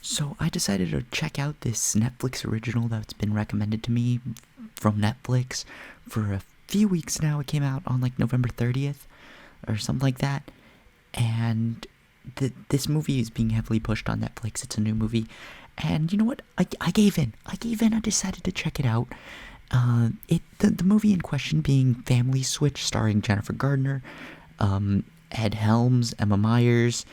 So I decided to check out this Netflix original that's been recommended to me from Netflix for a few weeks now. It came out on like November 30th or something like that. And this movie is being heavily pushed on Netflix. It's a new movie. And you know what? I gave in. I decided to check it out. The movie in question being Family Switch, starring Jennifer Gardner, Ed Helms, Emma Myers,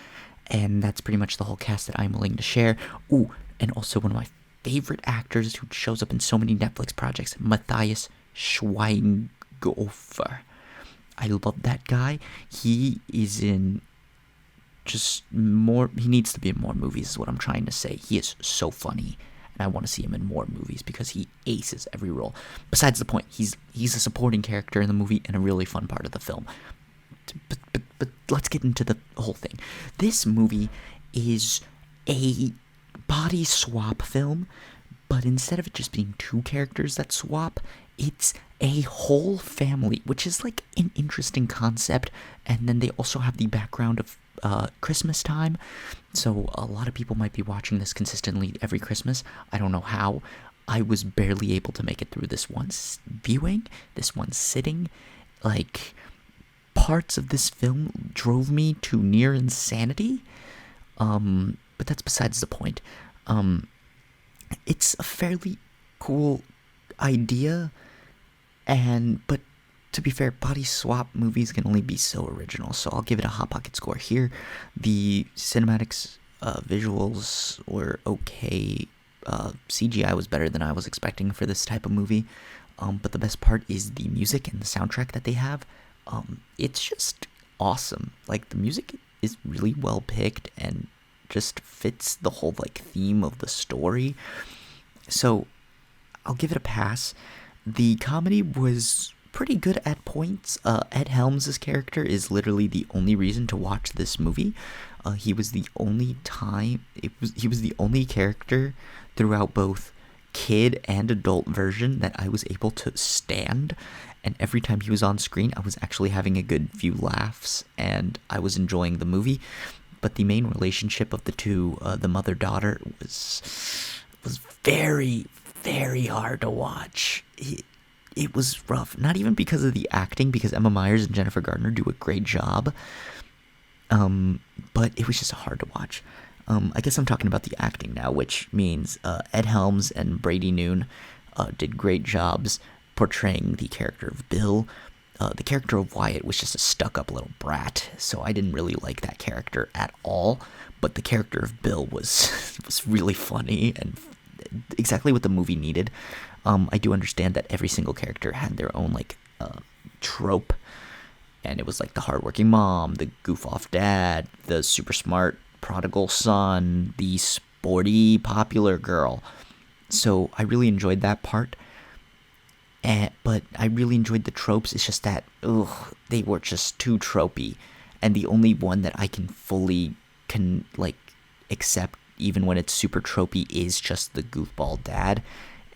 and that's pretty much the whole cast that I'm willing to share. Ooh, and also one of my favorite actors who shows up in so many Netflix projects, Matthias Schweighöfer. I love that guy. He is in just more. He needs to be in more movies, is what I'm trying to say. He is so funny, and I want to see him in more movies because he aces every role. Besides the point, he's a supporting character in the movie and a really fun part of the film. But let's get into the whole thing. This movie is a body swap film, but instead of it just being two characters that swap, it's a whole family, which is like an interesting concept. And then they also have the background of Christmas time, so a lot of people might be watching this consistently every Christmas. I don't know how. I was barely able to make it through this one viewing, this one sitting. Like, parts of this film drove me to near insanity. But that's besides the point. It's a fairly cool idea, but to be fair, body swap movies can only be so original, so I'll give it a Hot Pocket score here. The cinematics, visuals were okay. CGI was better than I was expecting for this type of movie. But the best part is the music and the soundtrack that they have. It's just awesome. Like, the music is really well picked and just fits the whole like theme of the story. So I'll give it a pass. The comedy was pretty good at points. Ed Helms' character is literally the only reason to watch this movie. He was the only character throughout both kid and adult version that I was able to stand, and every time he was on screen I was actually having a good few laughs and I was enjoying the movie. But the main relationship of the two, the mother-daughter, was very, very hard to watch. It was rough, not even because of the acting, because Emma Myers and Jennifer Gardner do a great job, but it was just hard to watch. I guess I'm talking about the acting now, which means Ed Helms and Brady Noon did great jobs portraying the character of Bill. The character of Wyatt was just a stuck-up little brat, so I didn't really like that character at all, but the character of Bill was really funny and exactly what the movie needed. I do understand that every single character had their own like trope, and it was like the hardworking mom, the goof-off dad, the super smart prodigal son, the sporty popular girl. So I really enjoyed that part. But I really enjoyed the tropes. It's just that, they were just too tropey. And the only one that I can fully accept, even when it's super tropey, is just the goofball dad.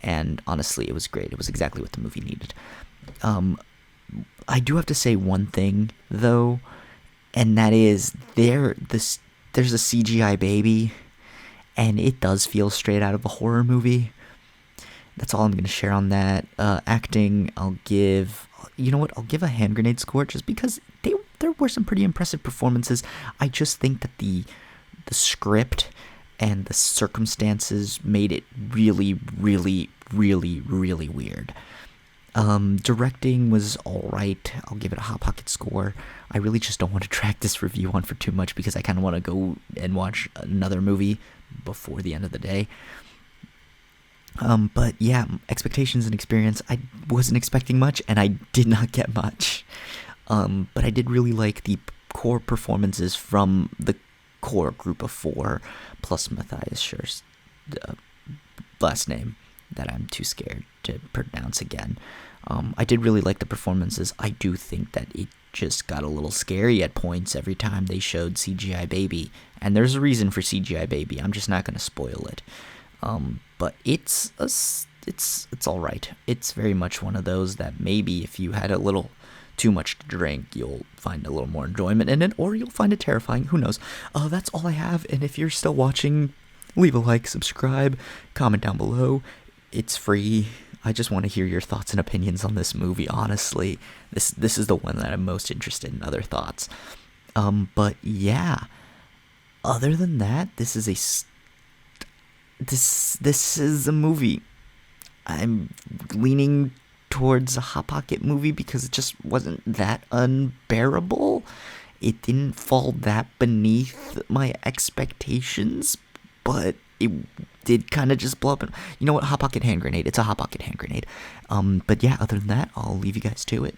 And honestly, it was great. It was exactly what the movie needed. I do have to say one thing, though, and that is there's a CGI baby, and it does feel straight out of a horror movie. That's all I'm going to share on that. Acting, I'll give a hand grenade score just because there were some pretty impressive performances. I just think that the script and the circumstances made it really, really, really, really weird. Directing was alright. I'll give it a Hot Pocket score. I really just don't want to drag this review on for too much because I kind of want to go and watch another movie before the end of the day. But yeah, expectations and experience, I wasn't expecting much, and I did not get much. But I did really like the core performances from the core group of four, plus Matthias Schur's last name that I'm too scared to pronounce again. I did really like the performances. I do think that it just got a little scary at points every time they showed CGI Baby, and there's a reason for CGI Baby. I'm just not going to spoil it. But it's all right. It's very much one of those that maybe if you had a little too much to drink, you'll find a little more enjoyment in it, or you'll find it terrifying. Who knows? That's all I have. And if you're still watching, leave a like, subscribe, comment down below. It's free. I just want to hear your thoughts and opinions on this movie, honestly. This is the one that I'm most interested in other thoughts. But yeah, other than that, this is a movie. I'm leaning towards a Hot Pocket movie because it just wasn't that unbearable. It didn't fall that beneath my expectations, but it did kind of just blow up. You know what? Hot Pocket hand grenade. It's a Hot Pocket hand grenade. But yeah, other than that, I'll leave you guys to it.